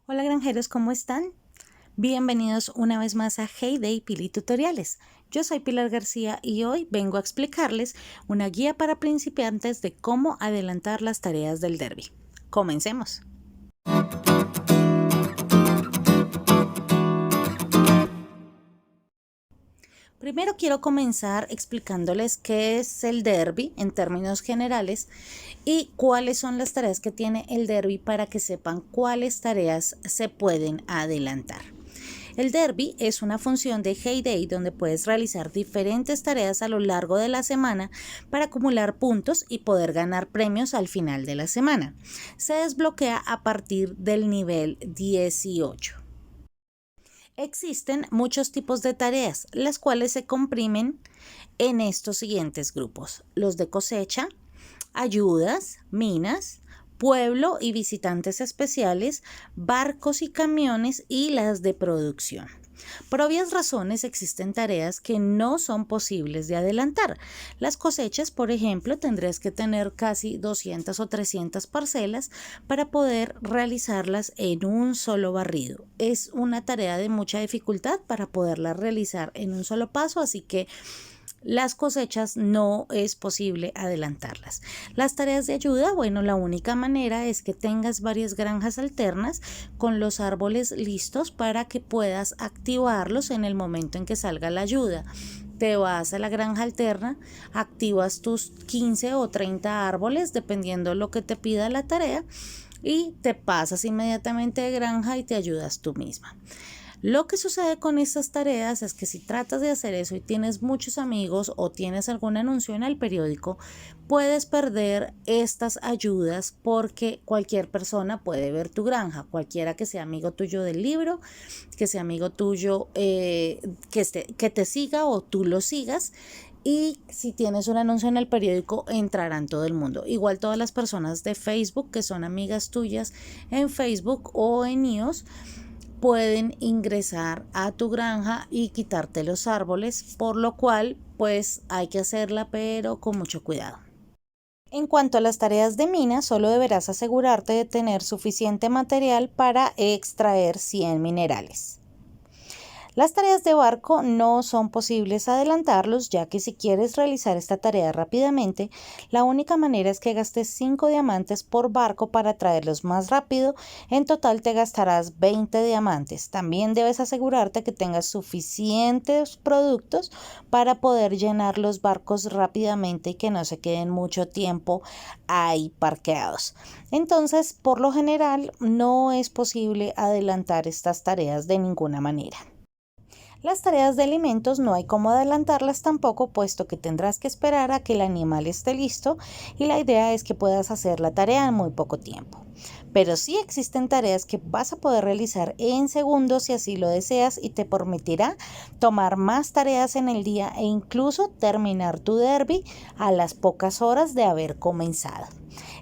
Hola granjeros, ¿cómo están? Bienvenidos una vez más a Heyday Pili Tutoriales. Yo soy Pilar García y hoy vengo a explicarles una guía para principiantes de cómo adelantar las tareas del derby. Comencemos. Primero quiero comenzar explicándoles qué es el derby en términos generales y cuáles son las tareas que tiene el derby para que sepan cuáles tareas se pueden adelantar. El derby es una función de Heyday donde puedes realizar diferentes tareas a lo largo de la semana para acumular puntos y poder ganar premios al final de la semana. Se desbloquea a partir del nivel 18. Existen muchos tipos de tareas, las cuales se comprimen en estos siguientes grupos: los de cosecha, ayudas, minas, pueblo y visitantes especiales, barcos y camiones y las de producción. Por obvias razones existen tareas que no son posibles de adelantar. Las cosechas, por ejemplo, tendrías que tener casi 200 o 300 parcelas para poder realizarlas en un solo barrido. Es una tarea de mucha dificultad para poderla realizar en un solo paso, así que las cosechas no es posible adelantarlas. Las tareas de ayuda, bueno, la única manera es que tengas varias granjas alternas con los árboles listos para que puedas activarlos en el momento en que salga la ayuda. Te vas a la granja alterna, activas tus 15 o 30 árboles, dependiendo de lo que te pida la tarea, y te pasas inmediatamente de granja y te ayudas tú misma. Lo que sucede con estas tareas es que si tratas de hacer eso y tienes muchos amigos o tienes algún anuncio en el periódico, puedes perder estas ayudas porque cualquier persona puede ver tu granja, cualquiera que sea amigo tuyo del libro, que sea amigo tuyo, que te siga o tú lo sigas. Y si tienes un anuncio en el periódico, entrarán todo el mundo. Igual todas las personas de Facebook que son amigas tuyas en Facebook o en iOS pueden ingresar a tu granja y quitarte los árboles, por lo cual pues hay que hacerla pero con mucho cuidado. En cuanto a las tareas de mina, solo deberás asegurarte de tener suficiente material para extraer 100 minerales. Las tareas de barco no son posibles adelantarlos, ya que si quieres realizar esta tarea rápidamente, la única manera es que gastes 5 diamantes por barco para traerlos más rápido. En total te gastarás 20 diamantes. También debes asegurarte que tengas suficientes productos para poder llenar los barcos rápidamente y que no se queden mucho tiempo ahí parqueados. Entonces, por lo general, no es posible adelantar estas tareas de ninguna manera. Las tareas de alimentos no hay cómo adelantarlas tampoco, puesto que tendrás que esperar a que el animal esté listo y la idea es que puedas hacer la tarea en muy poco tiempo. Pero sí existen tareas que vas a poder realizar en segundos si así lo deseas y te permitirá tomar más tareas en el día e incluso terminar tu derby a las pocas horas de haber comenzado.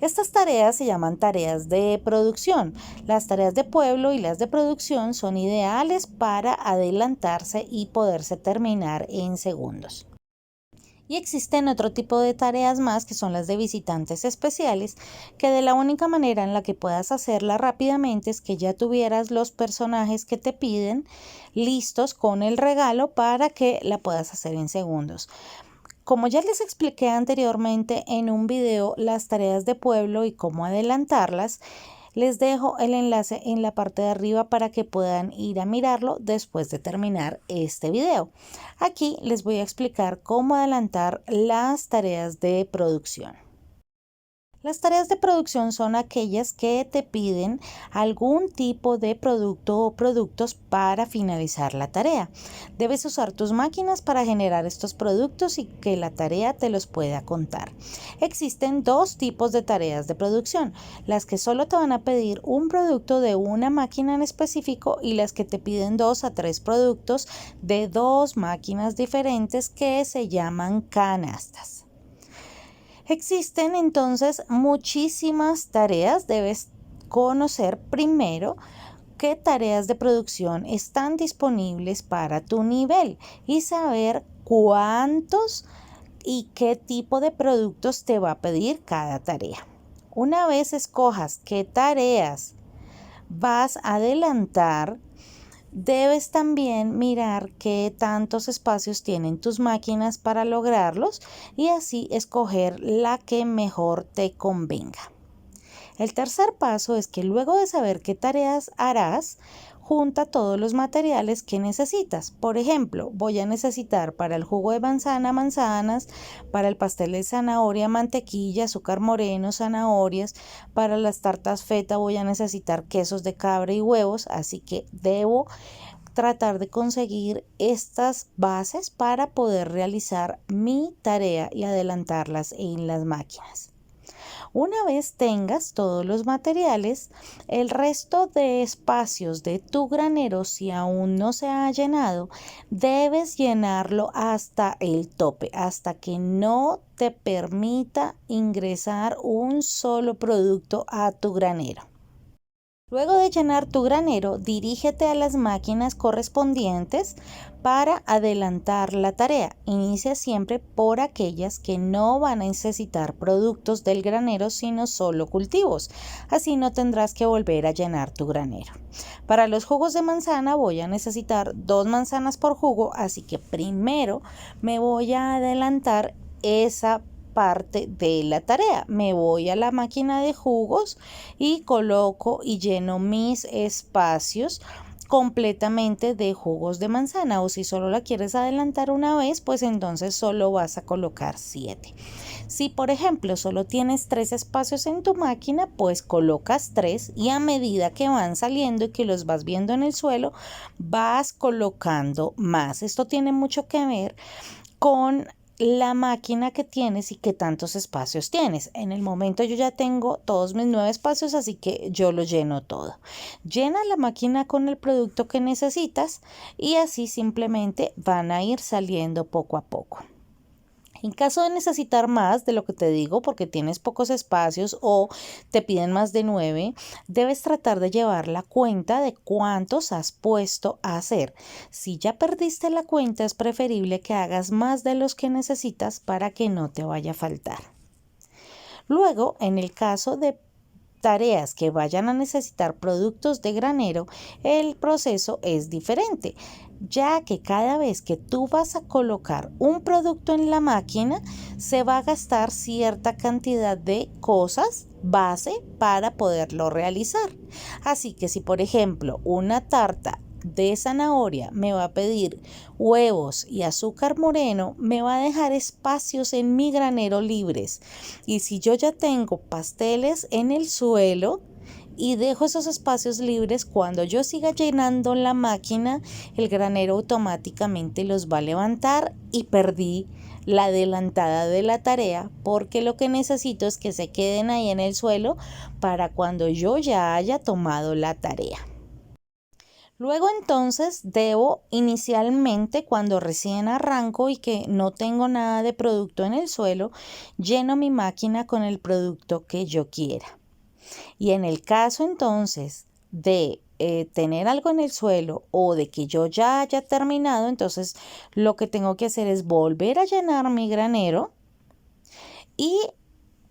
Estas tareas se llaman tareas de producción. Las tareas de pueblo y las de producción son ideales para adelantarse y poderse terminar en segundos. Y existen otro tipo de tareas más que son las de visitantes especiales, que de la única manera en la que puedas hacerla rápidamente es que ya tuvieras los personajes que te piden listos con el regalo para que la puedas hacer en segundos. Como ya les expliqué anteriormente en un video las tareas de pueblo y cómo adelantarlas, les dejo el enlace en la parte de arriba para que puedan ir a mirarlo después de terminar este video. Aquí les voy a explicar cómo adelantar las tareas de producción. Las tareas de producción son aquellas que te piden algún tipo de producto o productos para finalizar la tarea. Debes usar tus máquinas para generar estos productos y que la tarea te los pueda contar. Existen dos tipos de tareas de producción: las que solo te van a pedir un producto de una máquina en específico y las que te piden 2 a 3 productos de dos máquinas diferentes que se llaman canastas. Existen entonces muchísimas tareas. Debes conocer primero qué tareas de producción están disponibles para tu nivel y saber cuántos y qué tipo de productos te va a pedir cada tarea. Una vez escojas qué tareas vas a adelantar, debes también mirar qué tantos espacios tienen tus máquinas para lograrlos y así escoger la que mejor te convenga. El tercer paso es que luego de saber qué tareas harás, junta todos los materiales que necesitas. Por ejemplo, voy a necesitar para el jugo de manzana, manzanas, para el pastel de zanahoria, mantequilla, azúcar moreno, zanahorias, para las tartas feta voy a necesitar quesos de cabra y huevos, así que debo tratar de conseguir estas bases para poder realizar mi tarea y adelantarlas en las máquinas. Una vez tengas todos los materiales, el resto de espacios de tu granero, si aún no se ha llenado, debes llenarlo hasta el tope, hasta que no te permita ingresar un solo producto a tu granero. Luego de llenar tu granero, dirígete a las máquinas correspondientes para adelantar la tarea. Inicia siempre por aquellas que no van a necesitar productos del granero, sino solo cultivos. Así no tendrás que volver a llenar tu granero. Para los jugos de manzana voy a necesitar 2 manzanas por jugo, así que primero me voy a adelantar esa parte de la tarea. Me voy a la máquina de jugos y coloco y lleno mis espacios completamente de jugos de manzana, o si solo la quieres adelantar una vez, pues entonces solo vas a colocar 7. Si por ejemplo solo tienes 3 espacios en tu máquina, pues colocas 3 y a medida que van saliendo y que los vas viendo en el suelo, vas colocando más. Esto tiene mucho que ver con la máquina que tienes y qué tantos espacios tienes. En el momento yo ya tengo todos mis 9 espacios, así que yo lo lleno todo. Llena la máquina con el producto que necesitas y así simplemente van a ir saliendo poco a poco. En caso de necesitar más de lo que te digo porque tienes pocos espacios o te piden más de 9, debes tratar de llevar la cuenta de cuántos has puesto a hacer. Si ya perdiste la cuenta, es preferible que hagas más de los que necesitas para que no te vaya a faltar. Luego, en el caso de tareas que vayan a necesitar productos de granero, el proceso es diferente, ya que cada vez que tú vas a colocar un producto en la máquina, se va a gastar cierta cantidad de cosas base para poderlo realizar. Así que si por ejemplo una tarta de zanahoria me va a pedir huevos y azúcar moreno, me va a dejar espacios en mi granero libres. Y si yo ya tengo pasteles en el suelo y dejo esos espacios libres, cuando yo siga llenando la máquina, el granero automáticamente los va a levantar y perdí la adelantada de la tarea, porque lo que necesito es que se queden ahí en el suelo para cuando yo ya haya tomado la tarea. Luego entonces debo inicialmente, cuando recién arranco y que no tengo nada de producto en el suelo, lleno mi máquina con el producto que yo quiera. Y en el caso entonces de tener algo en el suelo o de que yo ya haya terminado, entonces lo que tengo que hacer es volver a llenar mi granero y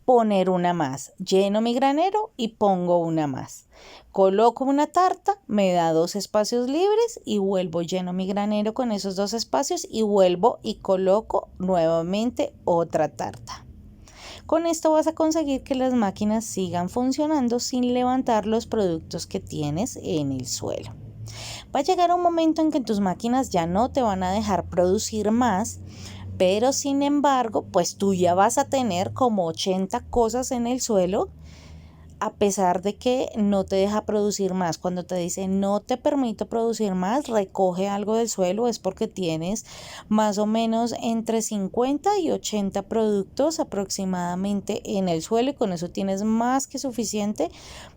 poner una más. Lleno mi granero y pongo una más. Coloco una tarta, me da 2 espacios libres y vuelvo, lleno mi granero con esos 2 espacios y vuelvo y coloco nuevamente otra tarta. Con esto vas a conseguir que las máquinas sigan funcionando sin levantar los productos que tienes en el suelo. Va a llegar un momento en que tus máquinas ya no te van a dejar producir más, pero sin embargo, pues tú ya vas a tener como 80 cosas en el suelo, a pesar de que no te deja producir más. Cuando te dice no te permito producir más, recoge algo del suelo, es porque tienes más o menos entre 50 y 80 productos aproximadamente en el suelo y con eso tienes más que suficiente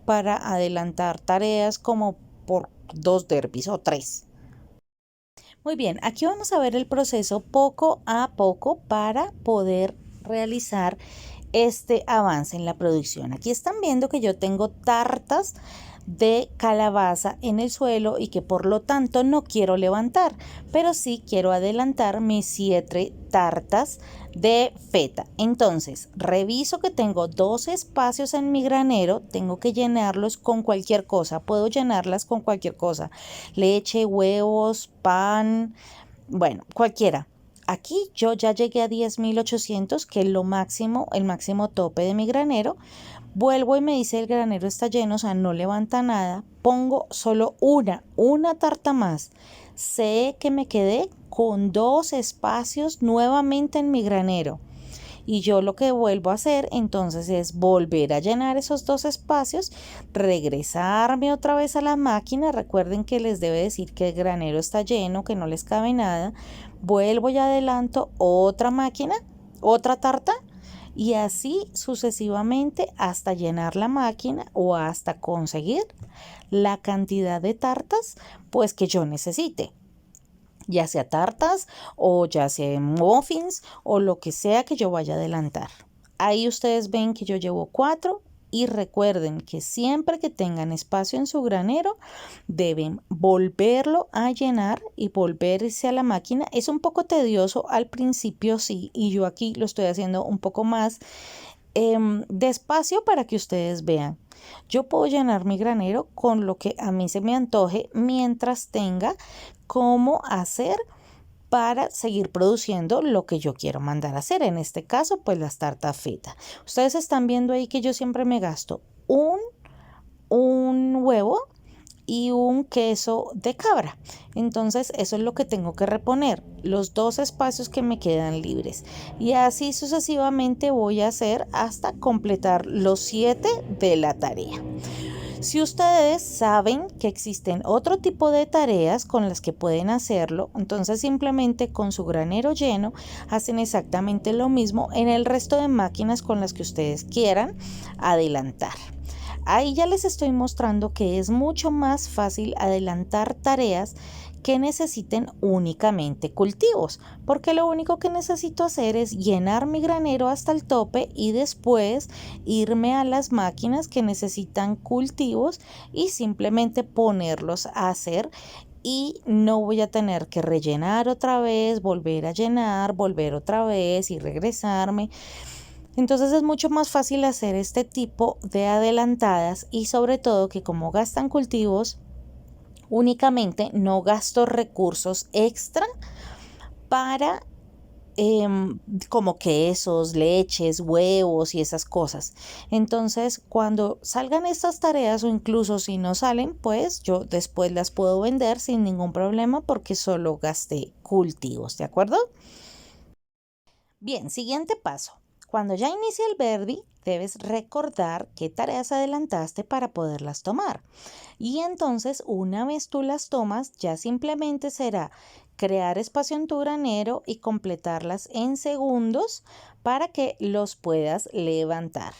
para adelantar tareas como por 2 derbis o 3. Muy bien, aquí vamos a ver el proceso poco a poco para poder realizar este avance en la producción. Aquí están viendo que yo tengo tartas de calabaza en el suelo y que por lo tanto no quiero levantar, pero sí quiero adelantar mis 7 tartas de feta. Entonces, reviso que tengo 2 espacios en mi granero, tengo que llenarlos con cualquier cosa, puedo llenarlas con cualquier cosa, leche, huevos, pan, bueno, cualquiera. Aquí yo ya llegué a 10.800, que es lo máximo, el máximo tope de mi granero. Vuelvo y me dice el granero está lleno, o sea, no levanta nada. Pongo solo una tarta más. Sé que me quedé con 2 espacios nuevamente en mi granero. Y yo lo que vuelvo a hacer entonces es volver a llenar esos 2 espacios, regresarme otra vez a la máquina. Recuerden que les debe decir que el granero está lleno, que no les cabe nada. Vuelvo y adelanto otra máquina, otra tarta y así sucesivamente hasta llenar la máquina o hasta conseguir la cantidad de tartas pues que yo necesite, ya sea tartas o ya sea muffins o lo que sea que yo vaya a adelantar. Ahí ustedes ven que yo llevo 4 y recuerden que siempre que tengan espacio en su granero deben volverlo a llenar y volverse a la máquina. Es un poco tedioso al principio, sí, y yo aquí lo estoy haciendo un poco más despacio para que ustedes vean. Yo puedo llenar mi granero con lo que a mí se me antoje mientras tenga cómo hacer para seguir produciendo lo que yo quiero mandar a hacer. En este caso, pues las tartas feta. Ustedes están viendo ahí que yo siempre me gasto un huevo y un queso de cabra. Entonces eso es lo que tengo que reponer, los 2 espacios que me quedan libres. Y así sucesivamente voy a hacer hasta completar los 7 de la tarea. Si ustedes saben que existen otro tipo de tareas con las que pueden hacerlo, entonces simplemente con su granero lleno hacen exactamente lo mismo en el resto de máquinas con las que ustedes quieran adelantar. Ahí ya les estoy mostrando que es mucho más fácil adelantar tareas que necesiten únicamente cultivos, porque lo único que necesito hacer es llenar mi granero hasta el tope y después irme a las máquinas que necesitan cultivos y simplemente ponerlos a hacer y no voy a tener que rellenar otra vez, volver a llenar, volver otra vez y regresarme. Entonces es mucho más fácil hacer este tipo de adelantadas y sobre todo que como gastan cultivos, únicamente no gasto recursos extra para como quesos, leches, huevos y esas cosas. Entonces, cuando salgan estas tareas o incluso si no salen, pues yo después las puedo vender sin ningún problema porque solo gasté cultivos, ¿de acuerdo? Bien, siguiente paso. Cuando ya inicie el Verdi, debes recordar qué tareas adelantaste para poderlas tomar. Y entonces, una vez tú las tomas, ya simplemente será crear espacio en tu granero y completarlas en segundos para que los puedas levantar.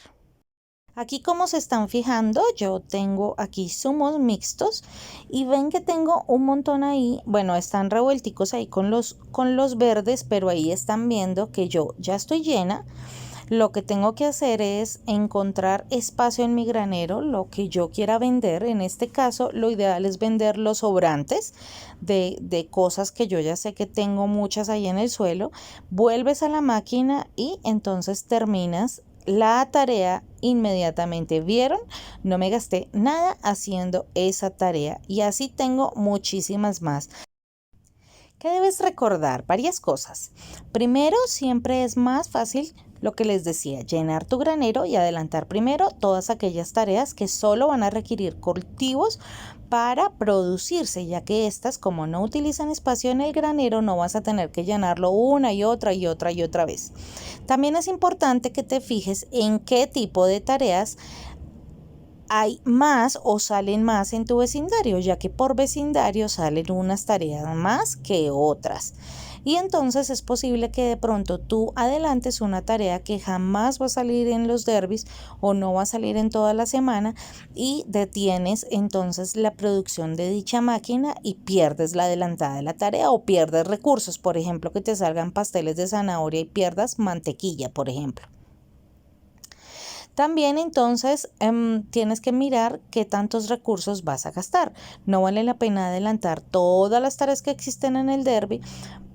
Aquí como se están fijando, yo tengo aquí zumos mixtos y ven que tengo un montón ahí, bueno, están revuelticos ahí con los verdes, pero ahí están viendo que yo ya estoy llena. Lo que tengo que hacer es encontrar espacio en mi granero, lo que yo quiera vender. En este caso, lo ideal es vender los sobrantes de cosas que yo ya sé que tengo muchas ahí en el suelo. Vuelves a la máquina y entonces terminas la tarea inmediatamente. ¿Vieron? No me gasté nada haciendo esa tarea y así tengo muchísimas más. ¿Qué debes recordar? Varias cosas. Primero, siempre es más fácil lo que les decía, llenar tu granero y adelantar primero todas aquellas tareas que solo van a requerir cultivos para producirse, ya que estas, como no utilizan espacio en el granero, no vas a tener que llenarlo una y otra y otra y otra vez. También es importante que te fijes en qué tipo de tareas hay más o salen más en tu vecindario, ya que por vecindario salen unas tareas más que otras. Y entonces es posible que de pronto tú adelantes una tarea que jamás va a salir en los derbis o no va a salir en toda la semana y detienes entonces la producción de dicha máquina y pierdes la adelantada de la tarea o pierdes recursos, por ejemplo, que te salgan pasteles de zanahoria y pierdas mantequilla, por ejemplo. También entonces tienes que mirar qué tantos recursos vas a gastar. No vale la pena adelantar todas las tareas que existen en el derby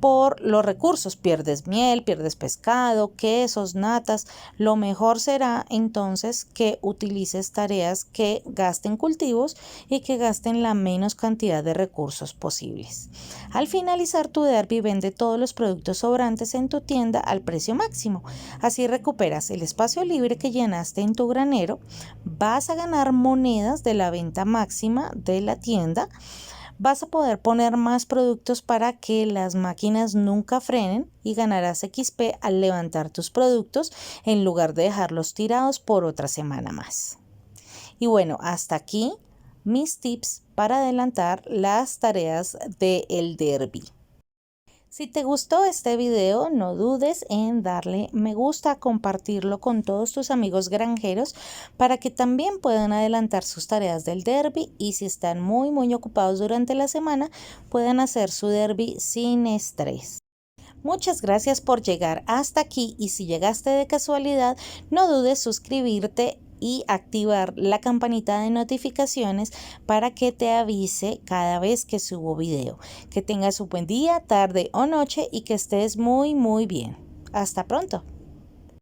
por los recursos. Pierdes miel, pierdes pescado, quesos, natas. Lo mejor será entonces que utilices tareas que gasten cultivos y que gasten la menos cantidad de recursos posibles. Al finalizar tu derby, vende todos los productos sobrantes en tu tienda al precio máximo. Así recuperas el espacio libre que llenaste en tu granero, vas a ganar monedas de la venta máxima de la tienda. Vas a poder poner más productos para que las máquinas nunca frenen y ganarás XP al levantar tus productos en lugar de dejarlos tirados por otra semana más. Y bueno, hasta aquí mis tips para adelantar las tareas del derby. Si te gustó este video, no dudes en darle me gusta, compartirlo con todos tus amigos granjeros para que también puedan adelantar sus tareas del derby y si están muy ocupados durante la semana, puedan hacer su derby sin estrés. Muchas gracias por llegar hasta aquí y si llegaste de casualidad, no dudes suscribirte y activar la campanita de notificaciones para que te avise cada vez que subo video. Que tengas un buen día, tarde o noche y que estés muy bien. Hasta pronto.